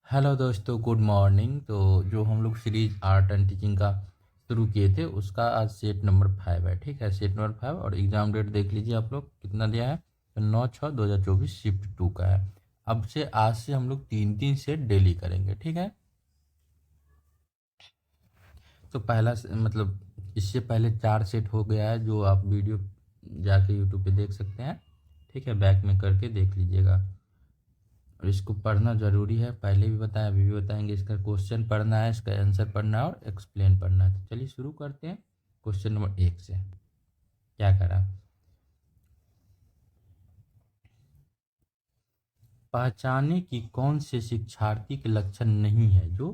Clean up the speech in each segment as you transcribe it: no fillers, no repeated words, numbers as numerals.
Hello दोस्तों, good morning. तो जो हम लोग सीरीज आर्ट एंड टीचिंग का शुरू किए थे उसका आज सेट नंबर 5 है। ठीक है, सेट नंबर 5 और एग्ज़ाम डेट देख लीजिए आप लोग कितना दिया है। तो 9/6/2024 शिफ्ट 2 का है। अब से आज से हम लोग 3-3 सेट डेली करेंगे। ठीक है, तो मतलब इससे पहले 4 सेट हो गया है जो आप वीडियो जाके यूट्यूब पे देख सकते हैं। ठीक है, बैक में करके देख लीजिएगा। और इसको पढ़ना ज़रूरी है, पहले भी बताया अभी भी बताएंगे। इसका क्वेश्चन पढ़ना है, इसका आंसर पढ़ना है और एक्सप्लेन पढ़ना है। तो चलिए शुरू करते हैं क्वेश्चन नंबर 1 से। क्या करा, पहचाने कि कौन से शिक्षार्थी के लक्षण नहीं है जो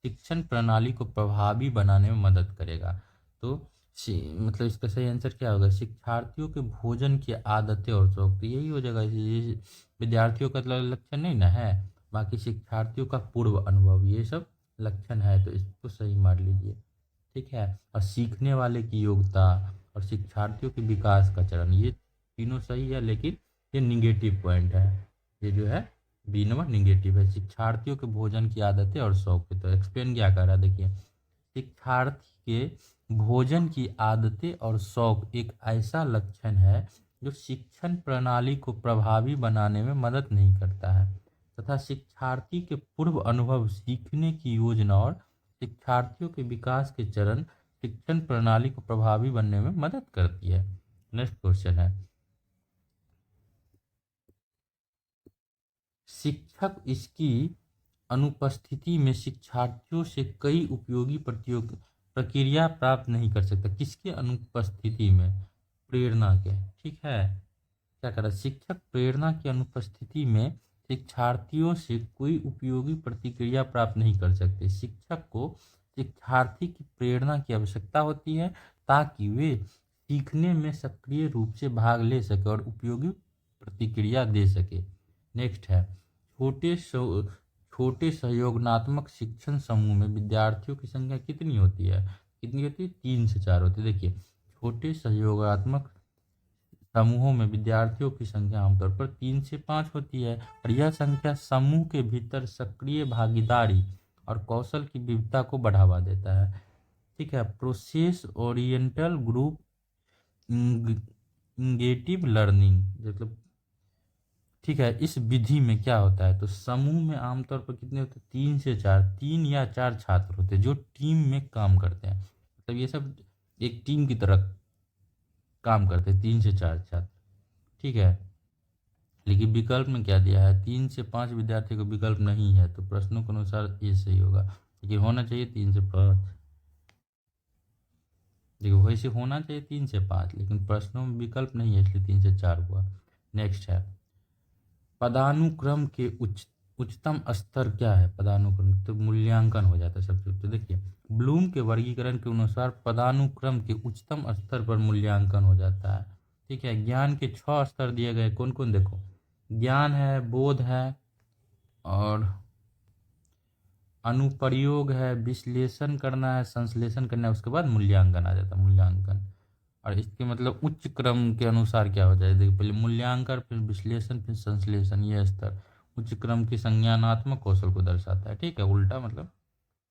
शिक्षण प्रणाली को प्रभावी बनाने में मदद करेगा। तो मतलब इसका सही आंसर क्या होगा, शिक्षार्थियों के भोजन की आदतें और शौक। तो यही हो जाएगा, ये विद्यार्थियों का लक्षण नहीं ना है, बाकी शिक्षार्थियों का पूर्व अनुभव, ये सब लक्षण है। तो इसको सही मान लीजिए। ठीक है, और सीखने वाले की योग्यता और शिक्षार्थियों के विकास का चरण, ये तीनों सही है, लेकिन ये निगेटिव पॉइंट है। ये जो है बी नंबर निगेटिव है। शिक्षार्थियों के भोजन की आदतें और शौक पे तो एक्सप्लेन क्या कर रहा है, देखिए। शिक्षार्थी के भोजन की आदतें और शौक एक ऐसा लक्षण है जो शिक्षण प्रणाली को प्रभावी बनाने में मदद नहीं करता है, तथा शिक्षार्थी के पूर्व अनुभव, सीखने की योजना और शिक्षार्थियों के विकास के चरण शिक्षण प्रणाली को प्रभावी बनने में मदद करती है। नेक्स्ट क्वेश्चन है, शिक्षक इसकी अनुपस्थिति में शिक्षार्थियों से कई उपयोगी प्रक्रिया प्राप्त नहीं कर सकता। किसके अनुपस्थिति में, प्रेरणा के। ठीक है, क्या करा, शिक्षक प्रेरणा की अनुपस्थिति में शिक्षार्थियों से कोई उपयोगी प्रतिक्रिया प्राप्त नहीं कर सकते। शिक्षक को शिक्षार्थी की प्रेरणा की आवश्यकता होती है ताकि वे सीखने में सक्रिय रूप से भाग ले सके और उपयोगी प्रतिक्रिया दे सके। नेक्स्ट है, छोटे छोटे सहयोगात्मक शिक्षण समूह में विद्यार्थियों की संख्या कितनी होती है, कितनी होती है, 3 से 4 होती है। देखिए, छोटे सहयोगात्मक समूहों में विद्यार्थियों की संख्या आमतौर पर 3 से 5 होती है, और यह संख्या समूह के भीतर सक्रिय भागीदारी और कौशल की विविधता को बढ़ावा देता है। ठीक है, प्रोसेस ओरिएंटल ग्रुप इंगेटिव लर्निंग, मतलब ठीक है, इस विधि में क्या होता है, तो समूह में आमतौर पर कितने होते हैं, 3 से 4, 3 या 4 छात्र होते हैं जो टीम में काम करते हैं। मतलब ये सब एक टीम की तरह काम करते हैं, 3 से 4 छात्र। ठीक है, लेकिन विकल्प में क्या दिया है, 3 से 5 विद्यार्थी को विकल्प नहीं है, तो प्रश्नों के अनुसार ये सही होगा। लेकिन होना चाहिए 3 से 5। देखिए, वैसे होना चाहिए 3 से 5, लेकिन प्रश्नों में विकल्प नहीं है, इसलिए 3 से 4 हुआ। नेक्स्ट है, पदानुक्रम के उच्चतम स्तर क्या है। पदानुक्रम तो मूल्यांकन हो जाता है सबसे। तो देखिए, ब्लूम के वर्गीकरण के अनुसार पदानुक्रम के उच्चतम स्तर पर मूल्यांकन हो जाता है। ठीक है, ज्ञान के 6 स्तर दिए गए, कौन कौन, देखो, ज्ञान है, बोध है, और अनुप्रयोग है, विश्लेषण करना है, संश्लेषण करना है, उसके बाद मूल्यांकन आ जाता है, मूल्यांकन। और इसके मतलब उच्च क्रम के अनुसार क्या हो जाए, देखिए, पहले मूल्यांकन, फिर विश्लेषण, फिर संश्लेषण, ये स्तर उच्च क्रम की संज्ञानात्मक कौशल को दर्शाता है। ठीक है, उल्टा मतलब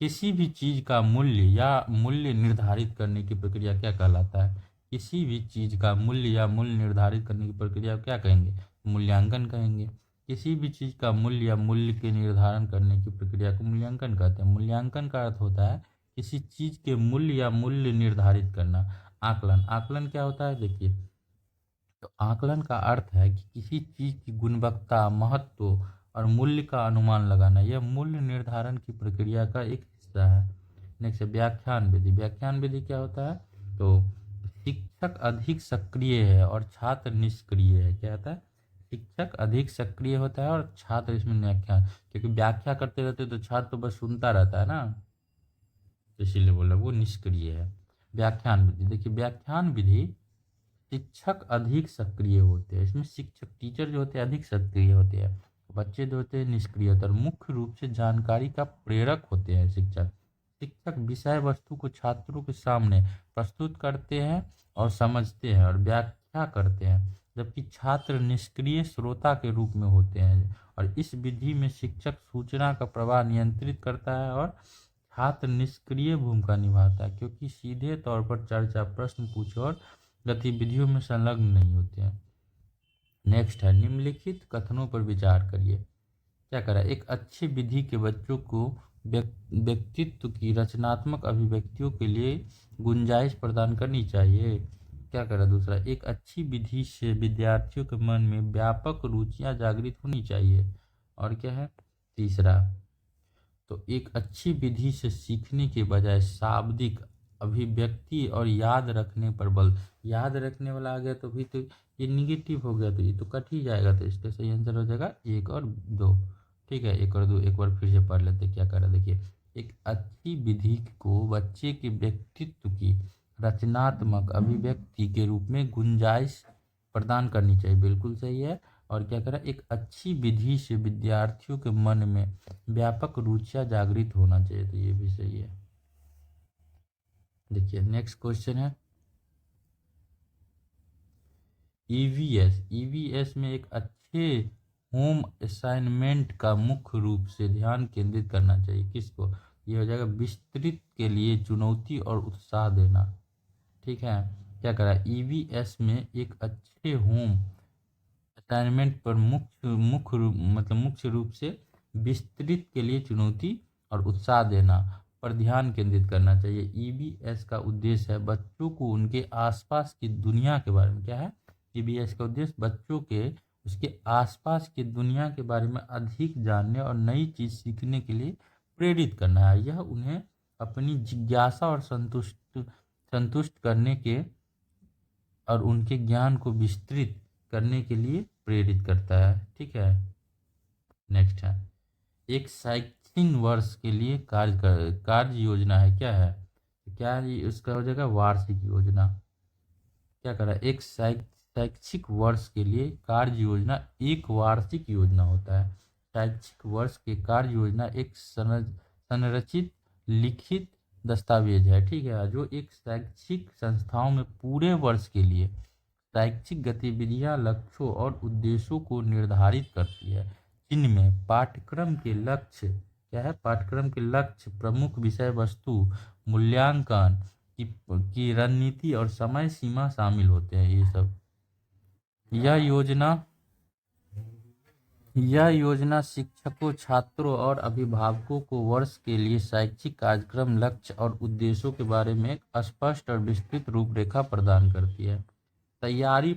किसी भी चीज का मूल्य या मूल्य निर्धारित करने की प्रक्रिया क्या कहलाता है, किसी भी चीज का मूल्य या मूल्य निर्धारित करने की प्रक्रिया क्या कहेंगे, मूल्यांकन कहेंगे। किसी भी चीज का मूल्य या मूल्य के निर्धारण करने की प्रक्रिया को मूल्यांकन कहते हैं। मूल्यांकन का अर्थ होता है किसी चीज के मूल्य या मूल्य निर्धारित करना। आकलन, आकलन क्या होता है, देखिए, तो आकलन का अर्थ है कि किसी चीज की गुणवत्ता, महत्व और मूल्य का अनुमान लगाना। यह मूल्य निर्धारण की प्रक्रिया का एक हिस्सा है। नेक्स्ट है व्याख्यान विधि। व्याख्यान विधि क्या होता है, तो शिक्षक अधिक सक्रिय है और छात्र निष्क्रिय है। क्या होता है, शिक्षक अधिक सक्रिय होता है और छात्र इसमें व्याख्यान, क्योंकि व्याख्या करते रहते तो छात्र तो बस सुनता रहता है ना, तो इसीलिए बोला वो निष्क्रिय है। व्याख्यान विधि, देखिए, व्याख्यान विधि शिक्षक अधिक सक्रिय होते हैं, इसमें शिक्षक टीचर जो होते हैं अधिक सक्रिय होते हैं, बच्चे जो होते हैं निष्क्रिय होते हैं, और मुख्य रूप से जानकारी का प्रेरक होते हैं शिक्षक। शिक्षक विषय वस्तु को छात्रों के सामने प्रस्तुत करते हैं और समझते हैं और व्याख्या करते हैं, जबकि छात्र निष्क्रिय श्रोता के रूप में होते हैं और इस विधि में शिक्षक सूचना का प्रवाह नियंत्रित करता है और छात्र निष्क्रिय भूमिका निभाता है, क्योंकि सीधे तौर पर चर्चा, प्रश्न पूछ और गतिविधियों में संलग्न नहीं होते हैं। नेक्स्ट है, निम्नलिखित कथनों पर विचार करिए। क्या करा, एक अच्छी विधि के बच्चों को व्यक्तित्व की रचनात्मक अभिव्यक्तियों के लिए गुंजाइश प्रदान करनी चाहिए। क्या करा दूसरा, एक अच्छी विधि से विद्यार्थियों के मन में व्यापक रुचियां जागृत होनी चाहिए। और क्या है तीसरा, तो एक अच्छी विधि से सीखने के बजाय शाब्दिक अभिव्यक्ति और याद रखने पर बल। याद रखने वाला आ गया तो भी तो ये निगेटिव हो गया, तो ये तो कट ही जाएगा, तो इसका सही आंसर हो जाएगा 1 और 2। ठीक है, 1 और 2 एक बार फिर से पढ़ लेते क्या करा, देखिए। एक अच्छी विधि को बच्चे के व्यक्तित्व की रचनात्मक अभिव्यक्ति के रूप में गुंजाइश प्रदान करनी चाहिए, बिल्कुल सही है। और क्या करा, एक अच्छी विधि से विद्यार्थियों के मन में व्यापक रुचियां जागृत होना चाहिए, तो ये भी सही है। देखिए नेक्स्ट क्वेश्चन है, ईवीएस में एक अच्छे होम असाइनमेंट का मुख्य रूप से ध्यान केंद्रित करना चाहिए। किसको, ये हो जाएगा विस्तृत के लिए चुनौती और उत्साह देना। ठीक है, क्या करा, ईवीएस में एक अच्छे होम असाइनमेंट पर मुख्य रूप से विस्तृत के लिए चुनौती और उत्साह देना पर ध्यान केंद्रित करना चाहिए। ईवीएस का उद्देश्य है बच्चों को उनके आसपास की दुनिया के बारे में, क्या है, ईवीएस का उद्देश्य बच्चों के उसके आसपास की दुनिया के बारे में अधिक जानने और नई चीज़ सीखने के लिए प्रेरित करना है। यह उन्हें अपनी जिज्ञासा और संतुष्ट करने के और उनके ज्ञान को विस्तृत करने के लिए प्रेरित करता है। ठीक है, नेक्स्ट है, एक शैक्षणिक वर्ष के लिए कार्य योजना है। क्या है, क्या उसका हो जाएगा वार्षिक योजना। क्या करा, एक शैक्षिक वर्ष के लिए कार्य योजना एक वार्षिक योजना होता है। शैक्षिक वर्ष के कार्य योजना एक संरचित लिखित दस्तावेज है। ठीक है, जो एक शैक्षिक संस्थाओं में पूरे वर्ष के लिए शैक्षिक गतिविधियां, लक्ष्यों और उद्देश्यों को निर्धारित करती है, जिनमें पाठ्यक्रम के लक्ष्य, क्या है, पाठ्यक्रम के लक्ष्य, प्रमुख विषय वस्तु, मूल्यांकन की रणनीति और समय सीमा शामिल होते हैं। ये सब यह योजना शिक्षकों, छात्रों और अभिभावकों को वर्ष के लिए शैक्षिक कार्यक्रम, लक्ष्य और उद्देश्यों के बारे में एक स्पष्ट और विस्तृत रूपरेखा प्रदान करती है। तैयारी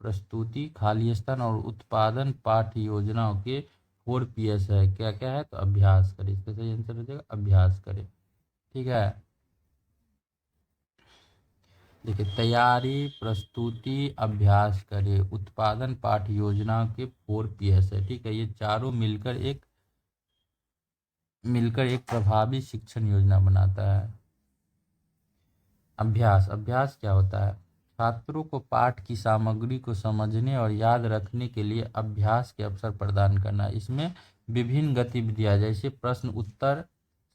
प्रस्तुति, खाली स्थान और उत्पादन पाठ्य योजनाओं के 4 Ps है। क्या क्या है, तो अभ्यास करें, इसका सही आंसर हो जाएगा अभ्यास करें। ठीक है, देखिए, तैयारी, प्रस्तुति, अभ्यास करें, उत्पादन पाठ्य योजना के 4 Ps है। ठीक है, ये चारों मिलकर एक प्रभावी शिक्षण योजना बनाता है। अभ्यास क्या होता है, छात्रों को पाठ की सामग्री को समझने और याद रखने के लिए अभ्यास के अवसर प्रदान करना। इसमें विभिन्न गतिविधियां जैसे प्रश्न उत्तर,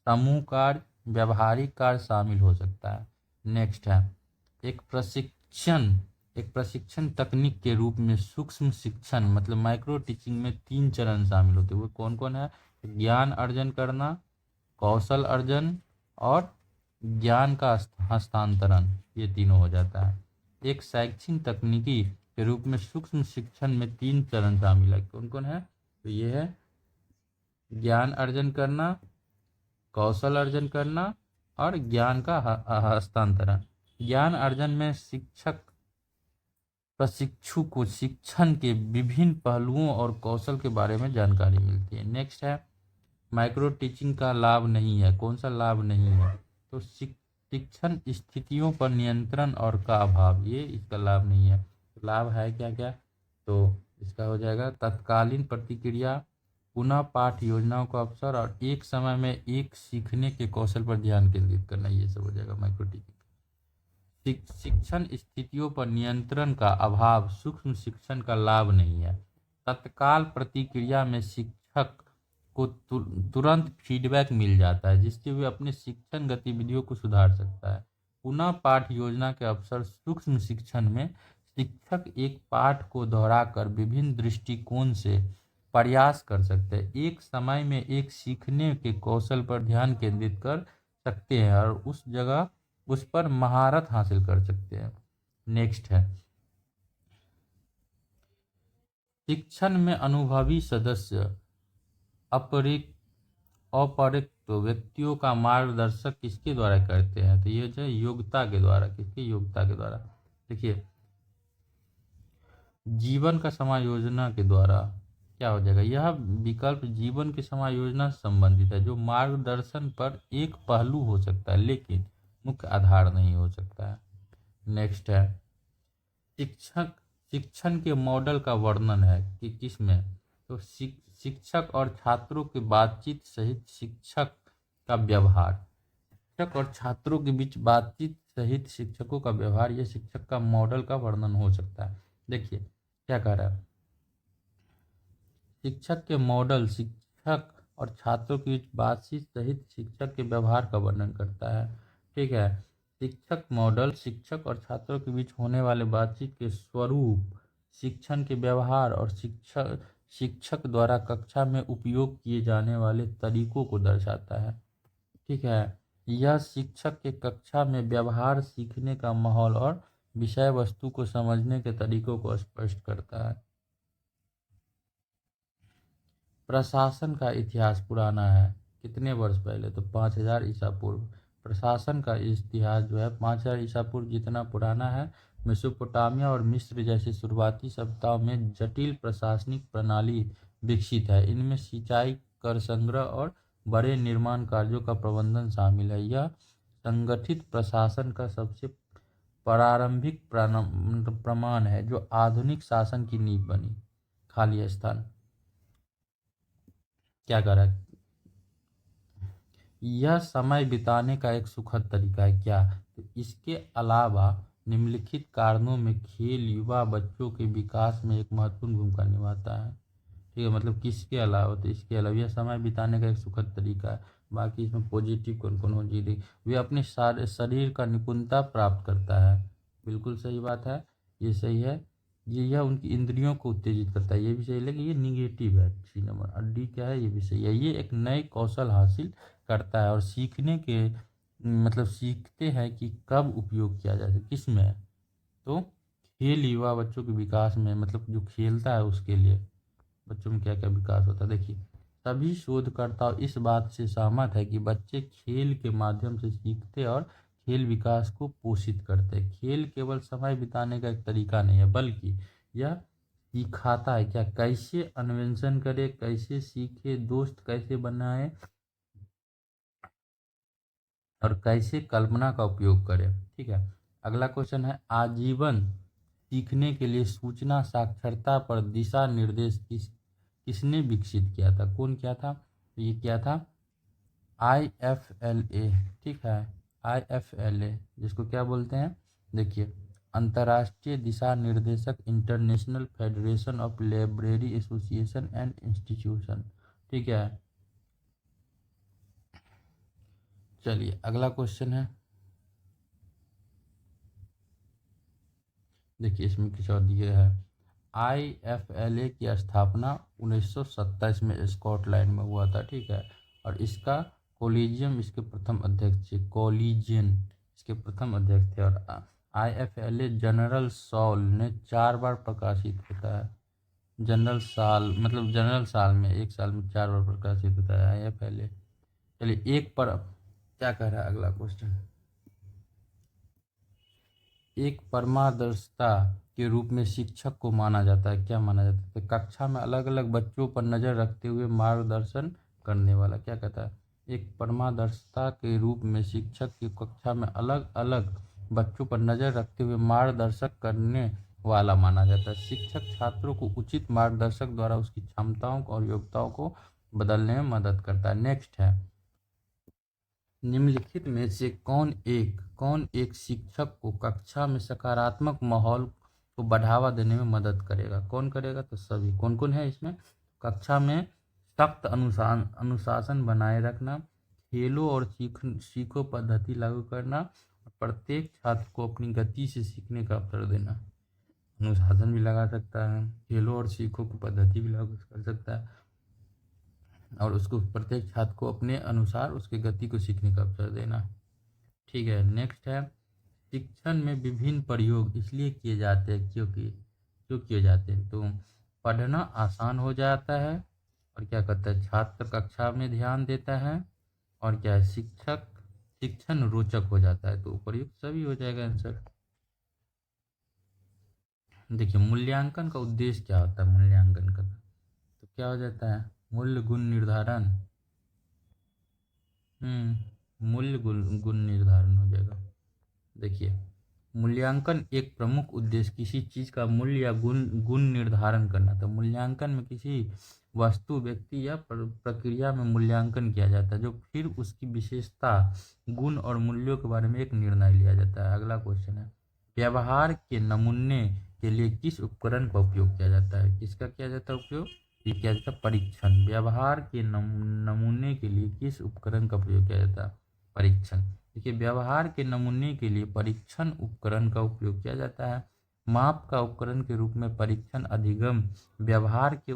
समूह कार्य, व्यावहारिक कार्य शामिल हो सकता है। नेक्स्ट है, एक प्रशिक्षण तकनीक के रूप में सूक्ष्म शिक्षण मतलब माइक्रो टीचिंग में 3 चरण शामिल होते हैं। वो कौन कौन है, ज्ञान अर्जन करना, कौशल अर्जन और ज्ञान का हस्तांतरण, ये तीनों हो जाता है। एक शैक्षिक तकनीकी के रूप में सूक्ष्म शिक्षण में 3 चरण शामिल है। कौन कौन है, तो ये है ज्ञान अर्जन करना, कौशल अर्जन करना और ज्ञान का हस्तांतरण। ज्ञान अर्जन में शिक्षक प्रशिक्षु को शिक्षण के विभिन्न पहलुओं और कौशल के बारे में जानकारी मिलती है। नेक्स्ट है, माइक्रो टीचिंग का लाभ नहीं है। कौन सा लाभ नहीं है, तो शिक्षण स्थितियों पर नियंत्रण और का अभाव, ये इसका लाभ नहीं है। तो लाभ है क्या क्या, तो इसका हो जाएगा तत्कालीन प्रतिक्रिया, पुनः पाठ योजनाओं का अवसर और एक समय में एक सीखने के कौशल पर ध्यान केंद्रित करना, ये सब हो जाएगा माइक्रो टीचिंग। शिक्षण स्थितियों पर नियंत्रण का अभाव सूक्ष्म शिक्षण का लाभ नहीं है। तत्काल प्रतिक्रिया में शिक्षक को तुरंत फीडबैक मिल जाता है, जिससे वे अपने शिक्षण गतिविधियों को सुधार सकता है। पुनः पाठ योजना के अवसर सूक्ष्म शिक्षण में शिक्षक एक पाठ को दोहराकर विभिन्न दृष्टिकोण से प्रयास कर सकते हैं, एक समय में एक सीखने के कौशल पर ध्यान केंद्रित कर सकते हैं और उस जगह उस पर महारत हासिल कर सकते हैं। नेक्स्ट है, शिक्षण में अनुभवी सदस्य अपरिक अपरिक्त व्यक्तियों का मार्गदर्शक किसके द्वारा करते हैं? तो ये जो है योग्यता के द्वारा। किसकी? योग्यता के द्वारा। देखिए, जीवन का समायोजना के द्वारा क्या हो जाएगा? यह विकल्प जीवन की समायोजना से संबंधित है, जो मार्गदर्शन पर एक पहलू हो सकता है लेकिन मुख्य आधार नहीं हो सकता है। नेक्स्ट है, शिक्षक शिक्षण के मॉडल का वर्णन है कि किसमें? तो शिक्षक और छात्रों की बातचीत सहित शिक्षक का व्यवहार, शिक्षक और छात्रों के बीच बातचीत सहित शिक्षकों का व्यवहार, यह शिक्षक का मॉडल का वर्णन हो सकता है। देखिए क्या कह रहा है, शिक्षक के मॉडल शिक्षक और छात्रों के बीच बातचीत सहित शिक्षक के व्यवहार का वर्णन करता है। ठीक है, शिक्षक मॉडल शिक्षक और छात्रों के बीच होने वाले बातचीत के स्वरूप, शिक्षण के व्यवहार और शिक्षक द्वारा कक्षा में उपयोग किए जाने वाले तरीकों को दर्शाता है। ठीक है, यह शिक्षक के कक्षा में व्यवहार, सीखने का माहौल और विषय वस्तु को समझने के तरीकों को स्पष्ट करता है। प्रशासन का इतिहास पुराना है, कितने वर्ष पहले? तो 5000 ईसा पूर्व। प्रशासन का इतिहास जो है 5000 ईसा पूर्व जितना पुराना है। मेसोपोटामिया और मिस्र जैसी शुरुआती सभ्यताओं में जटिल प्रशासनिक प्रणाली विकसित है, इनमें सिंचाई, कर संग्रह और बड़े निर्माण कार्यों का प्रबंधन शामिल है। यह संगठित प्रशासन का सबसे प्रारंभिक प्रमाण है जो आधुनिक शासन की नींव बनी। खाली स्थान क्या कर रहा है? यह समय बिताने का एक सुखद तरीका है। क्या? तो इसके अलावा निम्नलिखित कारणों में खेल युवा बच्चों के विकास में एक महत्वपूर्ण भूमिका निभाता है। ठीक है, मतलब किसके अलावा? तो इसके अलावा यह समय बिताने का एक सुखद तरीका है। बाकी इसमें पॉजिटिव कौन कौन हो जी? वे अपने शरीर का निपुणता प्राप्त करता है। बिल्कुल सही बात है, ये सही है। यह उनकी इंद्रियों को उत्तेजित करता है, ये भी सही। लेकिन ये निगेटिव है, सी नंबर। और डी क्या है? ये भी सही है। ये एक नए कौशल हासिल करता है और सीखने के मतलब सीखते हैं कि कब उपयोग किया जाए, किस में? तो खेल युवा बच्चों के विकास में, मतलब जो खेलता है उसके लिए बच्चों में क्या क्या विकास होता है। देखिए, सभी शोधकर्ता इस बात से सहमत है कि बच्चे खेल के माध्यम से सीखते और खेल विकास को पोषित करते हैं। खेल केवल समय बिताने का एक तरीका नहीं है, बल्कि यह सिखाता है क्या? कैसे अन्वेषण करे, कैसे सीखे, दोस्त कैसे बनाए और कैसे कल्पना का उपयोग करें। ठीक है, अगला क्वेश्चन है, आजीवन सीखने के लिए सूचना साक्षरता पर दिशा निर्देश किसने विकसित किया था? कौन किया था? तो ये किया था IFLA। ठीक है, IFLA जिसको क्या बोलते हैं? देखिए, अंतर्राष्ट्रीय दिशा निर्देशक, international federation of library association and institution. ठीक है, चलिए अगला क्वेश्चन है। देखिए इसमें कुछ और दिया है। IFLA की स्थापना 1927 में स्कॉटलैंड में हुआ था। ठीक है, और इसका कोलिजियम इसके प्रथम अध्यक्ष थे। कोलिजियन इसके प्रथम अध्यक्ष थे। और IFLA जनरल सॉल ने 4 बार प्रकाशित होता है। जनरल साल मतलब जनरल साल में, एक साल में 4 बार प्रकाशित होता है IFLA। चलिए एक पर क्या कह रहा है अगला क्वेश्चन, एक परमादर्शिता के रूप में शिक्षक को माना जाता है। क्या माना जाता है? तो कक्षा में अलग अलग बच्चों पर नज़र रखते हुए मार्गदर्शन करने वाला। क्या कहता है? एक परमादर्शिता के रूप में शिक्षक की कक्षा में अलग अलग बच्चों पर नज़र रखते हुए मार्गदर्शक करने वाला माना जाता है। शिक्षक छात्रों को उचित मार्गदर्शक द्वारा उसकी क्षमताओं और योग्यताओं को बदलने में मदद करता है। नेक्स्ट है, निम्नलिखित में से कौन एक शिक्षक को कक्षा में सकारात्मक माहौल को बढ़ावा देने में मदद करेगा? कौन करेगा? तो सभी। कौन कौन है इसमें? कक्षा में सख्त अनुशासन बनाए रखना, खेलो और सीखो पद्धति लागू करना, प्रत्येक छात्र को अपनी गति से सीखने का अवसर देना। अनुशासन भी लगा सकता है, खेलो और सीखो की पद्धति भी लागू कर सकता है, और उसको प्रत्येक छात्र को अपने अनुसार उसकी गति को सीखने का अवसर देना। ठीक है, नेक्स्ट है, शिक्षण में विभिन्न प्रयोग इसलिए किए जाते हैं क्योंकि क्यों किए जाते हैं, तो पढ़ना आसान हो जाता है, और क्या करता है, छात्र कक्षा में ध्यान देता है, और क्या है, शिक्षण रोचक हो जाता है। तो उपयुक्त सभी हो जाएगा आंसर। देखिए, मूल्यांकन का उद्देश्य क्या होता है, मूल्यांकन का तो क्या हो जाता है, मूल्य गुण निर्धारण। मूल्य गुण निर्धारण हो जाएगा। देखिए, मूल्यांकन एक प्रमुख उद्देश्य किसी चीज़ का मूल्य या गुण गुण निर्धारण करना। तो मूल्यांकन में किसी वस्तु, व्यक्ति या प्रक्रिया में मूल्यांकन किया जाता है, जो फिर उसकी विशेषता, गुण और मूल्यों के बारे में एक निर्णय लिया जाता है। अगला क्वेश्चन है, व्यवहार के नमूने के लिए किस उपकरण का उपयोग किया जाता है, किसका किया जाता है उपयोग, ये किया जाता है परीक्षण। व्यवहार के नमूने के लिए किस उपकरण का प्रयोग किया जाता है, परीक्षण। देखिए, व्यवहार के नमूने के लिए परीक्षण उपकरण का उपयोग किया जाता है। माप का उपकरण के रूप में परीक्षण अधिगम व्यवहार के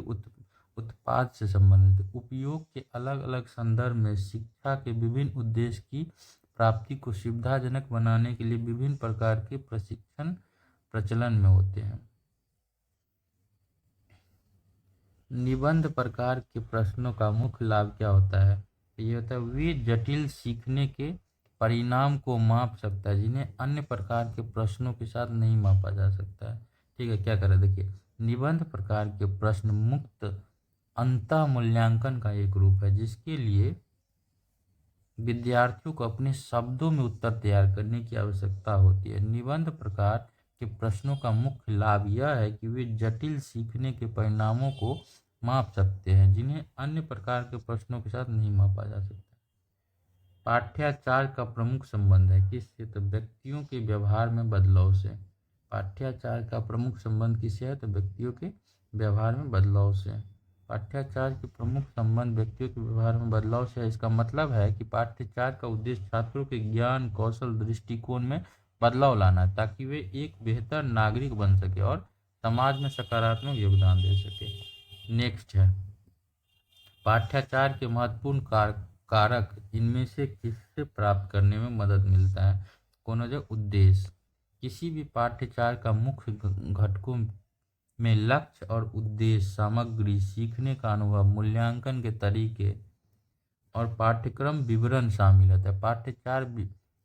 उत्पाद से संबंधित उपयोग के अलग अलग संदर्भ में शिक्षा के विभिन्न उद्देश्य की प्राप्ति को सुविधाजनक बनाने के लिए विभिन्न प्रकार के प्रशिक्षण प्रचलन में होते हैं। निबंध प्रकार के प्रश्नों का मुख्य लाभ क्या होता है, ये होता है वे जटिल सीखने के परिणाम को माप सकता है, जिन्हें अन्य प्रकार के प्रश्नों के साथ नहीं मापा जा सकता है। ठीक है, क्या करें, देखिए, निबंध प्रकार के प्रश्न मुक्त अंतः मूल्यांकन का एक रूप है, जिसके लिए विद्यार्थियों को अपने शब्दों में उत्तर तैयार करने की आवश्यकता होती है। निबंध प्रकार के प्रश्नों का मुख्य लाभ यह है कि वे जटिल सीखने के परिणामों को माप सकते हैं, जिन्हें अन्य प्रकार के प्रश्नों के साथ नहीं मापा जा सकता। पाठ्याचार का प्रमुख संबंध है किससे, तो व्यक्तियों के व्यवहार में बदलाव से। पाठ्याचार का प्रमुख संबंध किससे है, तो व्यक्तियों के व्यवहार में बदलाव से। पाठ्याचार के प्रमुख संबंध व्यक्तियों के व्यवहार में बदलाव से है। इसका मतलब है कि पाठ्याचार का उद्देश्य छात्रों के ज्ञान, कौशल, दृष्टिकोण में बदलाव लाना है, ताकि वे एक बेहतर नागरिक बन सके और समाज में सकारात्मक योगदान दे सके। नेक्स्ट है, पाठ्याचार के महत्वपूर्ण कारक इनमें से किससे प्राप्त करने में मदद मिलता है। कौन हो जाए, उद्देश्य। किसी भी पाठ्यचार का मुख्य घटकों में लक्ष्य और उद्देश्य, सामग्री, सीखने का अनुभव, मूल्यांकन के तरीके और पाठ्यक्रम विवरण शामिल होता है। पाठ्यचार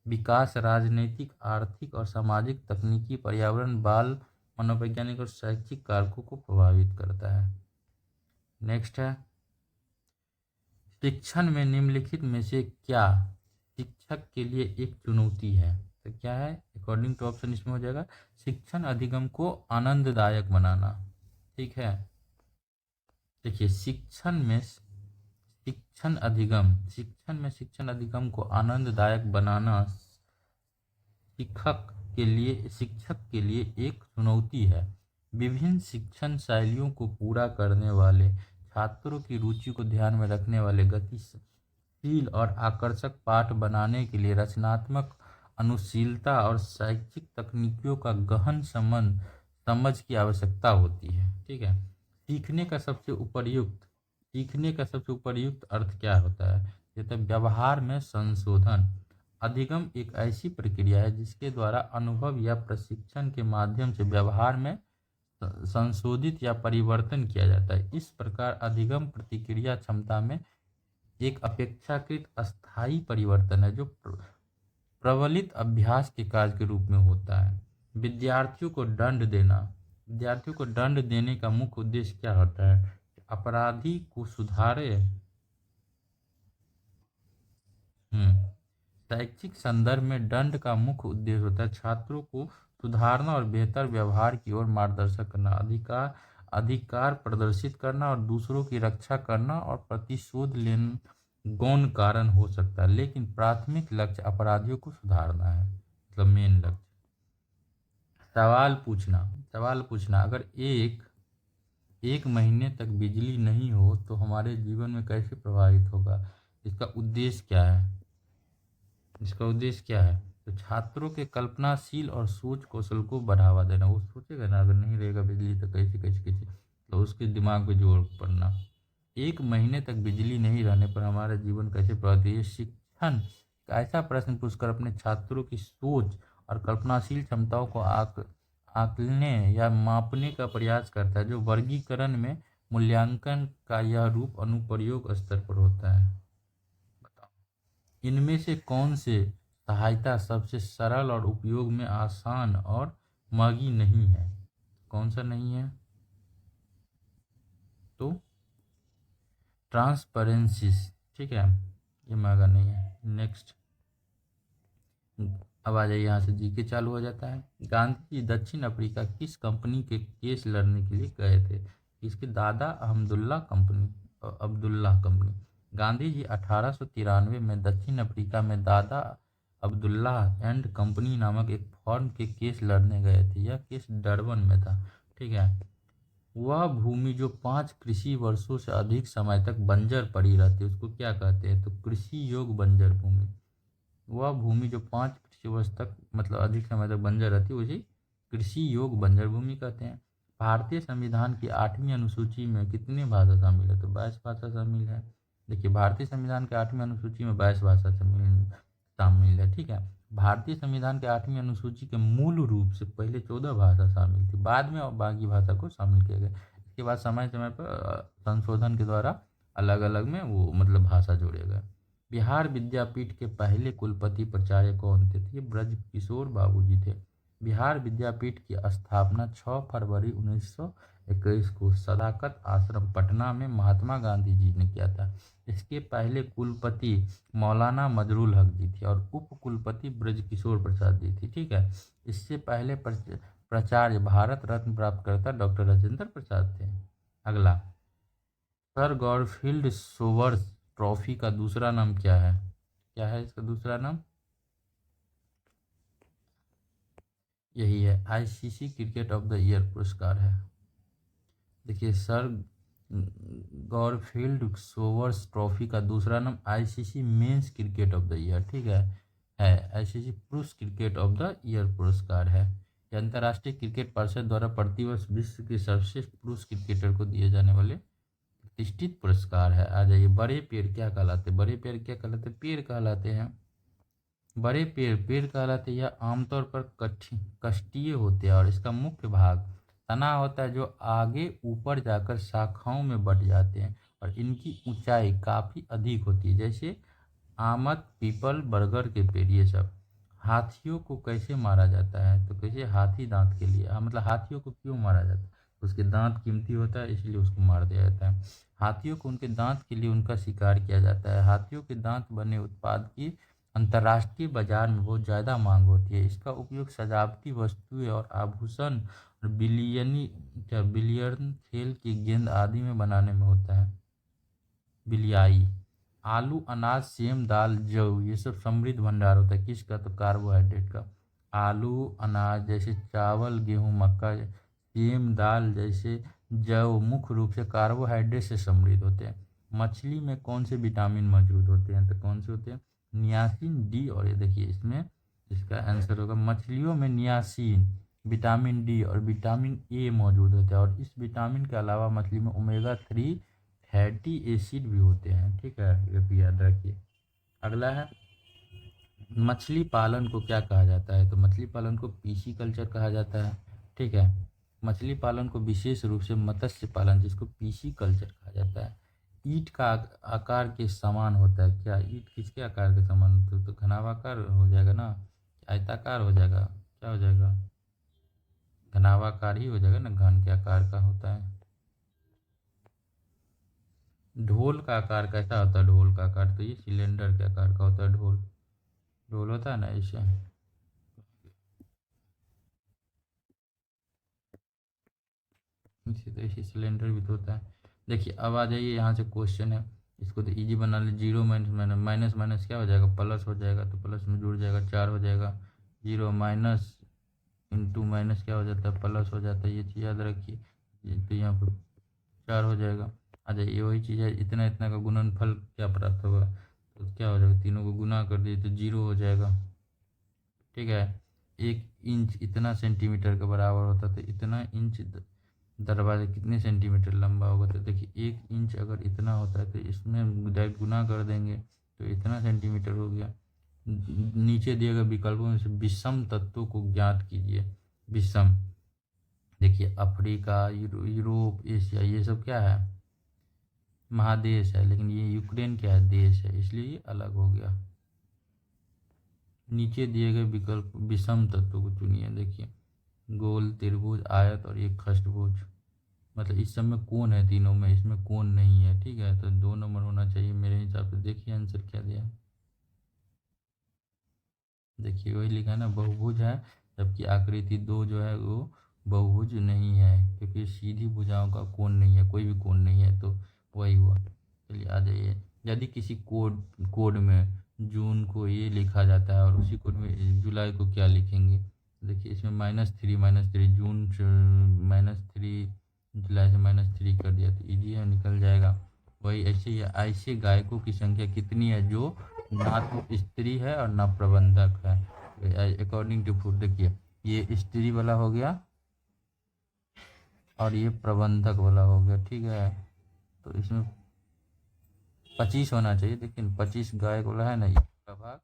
विकास राजनीतिक, आर्थिक और सामाजिक, तकनीकी, पर्यावरण, बाल, मनोवैज्ञानिक और शैक्षिक कारकों को प्रभावित करता है। नेक्स्ट है, शिक्षण में निम्नलिखित में से क्या शिक्षक के लिए एक चुनौती है, तो क्या है, अकॉर्डिंग टू ऑप्शन इसमें हो जाएगा शिक्षण अधिगम को आनंददायक बनाना। ठीक है, देखिए, शिक्षण में शिक्षण अधिगम को आनंददायक बनाना शिक्षक के लिए एक चुनौती है। विभिन्न शिक्षण शैलियों को पूरा करने वाले, छात्रों की रुचि को ध्यान में रखने वाले, गतिशील और आकर्षक पाठ बनाने के लिए रचनात्मक अनुशीलता और शैक्षिक तकनीकों का गहन समझ की आवश्यकता होती है। ठीक है, सीखने का सबसे उपयुक्त अर्थ क्या होता है, ये तो व्यवहार में संशोधन। अधिगम एक ऐसी प्रक्रिया है जिसके द्वारा अनुभव या प्रशिक्षण के माध्यम से व्यवहार में संशोधित या परिवर्तन किया जाता है। इस प्रकार अधिगम प्रतिक्रिया क्षमता में एक अपेक्षाकृत अस्थायी परिवर्तन है, जो प्रबलित अभ्यास के कार्य के रूप में होता है। विद्यार्थियों को दंड देने का मुख्य उद्देश्य क्या होता है, अपराधी को सुधारे। शैक्षिक संदर्भ में दंड का मुख्य उद्देश्य होता है छात्रों को सुधारना और बेहतर व्यवहार की ओर मार्गदर्शन करना, अधिकार प्रदर्शित करना और दूसरों की रक्षा करना, और प्रतिशोध लेना गौण कारण हो सकता है, लेकिन प्राथमिक लक्ष्य अपराधियों को सुधारना है, मतलब मेन लक्ष्य। सवाल पूछना, अगर एक महीने तक बिजली नहीं हो तो हमारे जीवन में कैसे प्रभावित होगा, इसका उद्देश्य क्या है, तो छात्रों के कल्पनाशील और सोच कौशल को बढ़ावा देना। वो सोचेगा ना, अगर नहीं रहेगा बिजली तो कैसे कैसे कैसे, तो उसके दिमाग पे जोर पड़ना। 1 महीने तक बिजली नहीं रहने पर हमारा जीवन कैसे प्रभावित है? ये शिक्षण का ऐसा प्रश्न पूछकर अपने छात्रों की सोच और कल्पनाशील क्षमताओं को आकलने या मापने का प्रयास करता है, जो वर्गीकरण में मूल्यांकन का यह रूप अनुप्रयोग स्तर पर होता है। बताओ, इनमें से कौन से सहायता सबसे सरल और उपयोग में आसान और महंगी नहीं है? कौन सा नहीं है? तो ट्रांसपेरेंसीज, ठीक है, ये महंगा नहीं है। नेक्स्ट, अब आ जाइए, यहाँ से जीके चालू हो जाता है। गांधी जी दक्षिण अफ्रीका किस कंपनी के केस लड़ने के लिए गए थे? इसके दादा अब्दुल्ला कंपनी। गांधी जी 1893 में दक्षिण अफ्रीका में दादा अब्दुल्ला एंड कंपनी नामक एक फर्म के केस लड़ने गए थे। यह केस डरबन में था, ठीक है। वह भूमि जो 5 कृषि वर्षों से अधिक समय तक बंजर पड़ी रहती है उसको क्या कहते हैं? तो कृषि योग बंजर भूमि। वह भूमि जो 5 कृषि वर्ष तक मतलब अधिक समय तक बंजर रहती है उसे कृषि योग बंजर भूमि कहते हैं। भारतीय संविधान की 8वीं अनुसूची में कितनी भाषा शामिल है? तो 22 भाषा शामिल है। देखिए, भारतीय संविधान के 8वीं अनुसूची में 22 भाषा शामिल है, ठीक है। भारतीय संविधान के 8वीं अनुसूची के मूल रूप से पहले 14 भाषा शामिल थी, बाद में और बाकी भाषा को शामिल किया गया। इसके बाद समय समय पर संशोधन के द्वारा अलग अलग में वो मतलब भाषा जोड़े गए। बिहार विद्यापीठ के पहले कुलपति प्राचार्य कौन थे? ये ब्रजकिशोर बाबू जी थे। बिहार विद्यापीठ की स्थापना 6 फरवरी 1921 को सदाकत आश्रम पटना में महात्मा गांधी जी ने किया था। इसके पहले कुलपति मौलाना मजरुल हक जी थी और उप कुलपति ब्रजकिशोर प्रसाद जी थी, ठीक है। इससे पहले प्राचार्य भारत रत्न प्राप्तकर्ता डॉक्टर राजेंद्र प्रसाद थे। अगला, सर गॉरफील्ड सोबर्स ट्रॉफी का दूसरा नाम क्या है? क्या है इसका दूसरा नाम? यही है, ICC cricket of the year पुरस्कार है। देखिए, सर गॉरफील्ड सोबर्स ट्रॉफी का दूसरा नाम ICC men's cricket of the year, ठीक है आईसीसी पुरुष क्रिकेट ऑफ द ईयर पुरस्कार है। यह अंतर्राष्ट्रीय क्रिकेट परिषद द्वारा प्रतिवर्ष विश्व के सर्वश्रेष्ठ पुरुष क्रिकेटर को दिए जाने वाले प्रतिष्ठित पुरस्कार है। आ जाइए, बड़े पेड़ क्या कहलाते हैं? बड़े पेड़ क्या कहलाते हैं? पेड़ कहलाते हैं। बड़े पेड़ पेड़ कहलाते हैं। यह आमतौर पर कष्टीय होते हैं और इसका मुख्य भाग तना होता है, जो आगे ऊपर जाकर शाखाओं में बट जाते हैं और इनकी ऊंचाई काफ़ी अधिक होती है, जैसे आमद, पीपल, बरगद के पेड़, ये सब। हाथियों को कैसे मारा जाता है? तो कैसे? हाथी दांत के लिए। मतलब हाथियों को क्यों मारा जाता है? उसके दांत कीमती होता है इसलिए उसको मार दिया जाता है। हाथियों को उनके दांत के लिए उनका शिकार किया जाता है। हाथियों के दांत बने उत्पाद की अंतर्राष्ट्रीय बाजार में बहुत ज़्यादा मांग होती है। इसका उपयोग सजावटी वस्तुएं और आभूषण और बिलियर्ड खेल की गेंद आदि में बनाने में होता है। बिलियाई, आलू, अनाज, सेम, दाल, जौ, ये सब समृद्ध भंडार होता है। किसका? तो कार्बोहाइड्रेट का। आलू, अनाज जैसे चावल, गेहूँ, मक्का, सेम, दाल जैसे जौ मुख्य रूप से कार्बोहाइड्रेट से समृद्ध होते हैं। मछली में कौन से विटामिन मौजूद होते हैं? तो कौन से होते हैं? नियासिन, डी, और ये देखिए इसमें इसका आंसर होगा मछलियों में नियासिन, विटामिन डी और विटामिन ए मौजूद होता है। और इस विटामिन के अलावा मछली में ओमेगा 3 फैटी एसिड भी होते हैं, ठीक है, ये भी याद रखिए। अगला है, मछली पालन को क्या कहा जाता है? तो मछली पालन को पीसी कल्चर कहा जाता है, ठीक है। मछली पालन को विशेष रूप से मत्स्य पालन, जिसको पीसी कल्चर कहा जाता है। ईंट का आकार के समान होता है। क्या ईंट किसके आकार के समान होता है? तो घनावाकार हो जाएगा ना, आयताकार हो जाएगा, क्या हो जाएगा? घनावाकार ही हो जाएगा ना, घन के आकार का होता है। ढोल का आकार कैसा होता है? ढोल का आकार तो ये सिलेंडर के आकार का होता है। ढोल ढोल होता है ना ऐसे। इसी तरह से सिलेंडर भी तो होता है। देखिए, अब आ जाइए, यहाँ से क्वेश्चन है, इसको तो इजी बना ले। Zero minus minus minus minus क्या हो जाएगा? प्लस हो जाएगा, तो प्लस में जुड़ जाएगा, 4 हो जाएगा। जीरो माइनस इंटू माइनस क्या हो जाता है? प्लस हो जाता है। ये चीज़ याद रखिए। तो यहाँ पर 4 हो जाएगा। आ जाइए, वही चीज़ है, इतना इतना का गुणनफल क्या प्राप्त होगा? तो क्या हो जाएगा? तीनों को गुना कर दिए तो 0 हो जाएगा। ठीक है। 1 इंच इतना सेंटीमीटर के बराबर होता, तो इतना इंच दरवाज़ा कितने सेंटीमीटर लंबा होगा, तो देखिए 1 इंच अगर इतना होता है तो इसमें डायरेक्ट गुना कर देंगे तो इतना सेंटीमीटर हो गया। नीचे दिए गए विकल्पों में से विषम तत्वों को ज्ञात कीजिए। विषम, देखिए अफ्रीका, यूरोप, एशिया, ये सब क्या है, महादेश है, लेकिन ये यूक्रेन क्या है, देश है, इसलिए ये अलग हो गया। नीचे दिए गए विकल्प विषम तत्वों को चुनिए। देखिए गोल, त्रिभुज, आयत और एक खष्टभुज, मतलब इस सब में कोण है, तीनों में इसमें कोण नहीं है, ठीक है, तो 2 नंबर होना चाहिए मेरे हिसाब से। देखिए आंसर क्या दिया, देखिए वही लिखा है ना, बहुभुज है, जबकि आकृति 2 जो है वो बहुभुज नहीं है, क्योंकि सीधी भुजाओं का कोण नहीं है, कोई भी कोण नहीं है, तो वही हुआ। चलिए आ जाइए। यदि किसी कोड में जून को ये लिखा जाता है और उसी कोड में जुलाई को क्या लिखेंगे, देखिए इसमें -3 जून से -3, जुलाई से -3 कर दिया तो ईजी है, निकल जाएगा। वही ऐसे ही ऐसे गायकों की संख्या कितनी है जो ना तो स्त्री है और ना प्रबंधक है, अकॉर्डिंग टू फूड। देखिए ये स्त्री वाला हो गया और ये प्रबंधक वाला हो गया, ठीक है, तो इसमें 25 होना चाहिए, लेकिन 25 गायक वाला है ना, ये वाला भाग,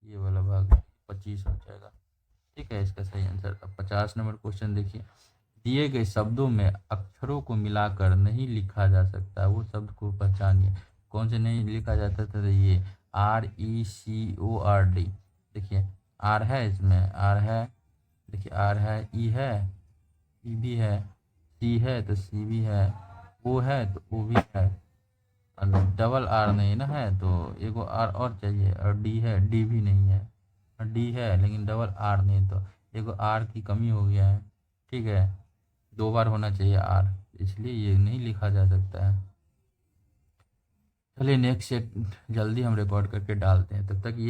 ये वाला भाग 25 हो जाएगा, ठीक है, इसका सही आंसर। अब 50 नंबर क्वेश्चन देखिए, दिए गए शब्दों में अक्षरों को मिलाकर नहीं लिखा जा सकता, वो शब्द को पहचानिए। कौन से नहीं लिखा जाता था, ये RECORD, देखिए आर है, इसमें आर है, देखिए आर है, ई है, ई भी है, सी है तो सी भी है, ओ है तो ओ भी है, और डबल आर नहीं ना है तो एगो आर और चाहिए, और डी है, डी भी नहीं है, और डी है लेकिन डबल आर नहीं, तो एगो आर की कमी हो गया है, ठीक है, 2 बार होना चाहिए आर, इसलिए ये नहीं लिखा जा सकता है। चलिए नेक्स्ट सेट जल्दी हम रिकॉर्ड करके डालते हैं, तब तक ये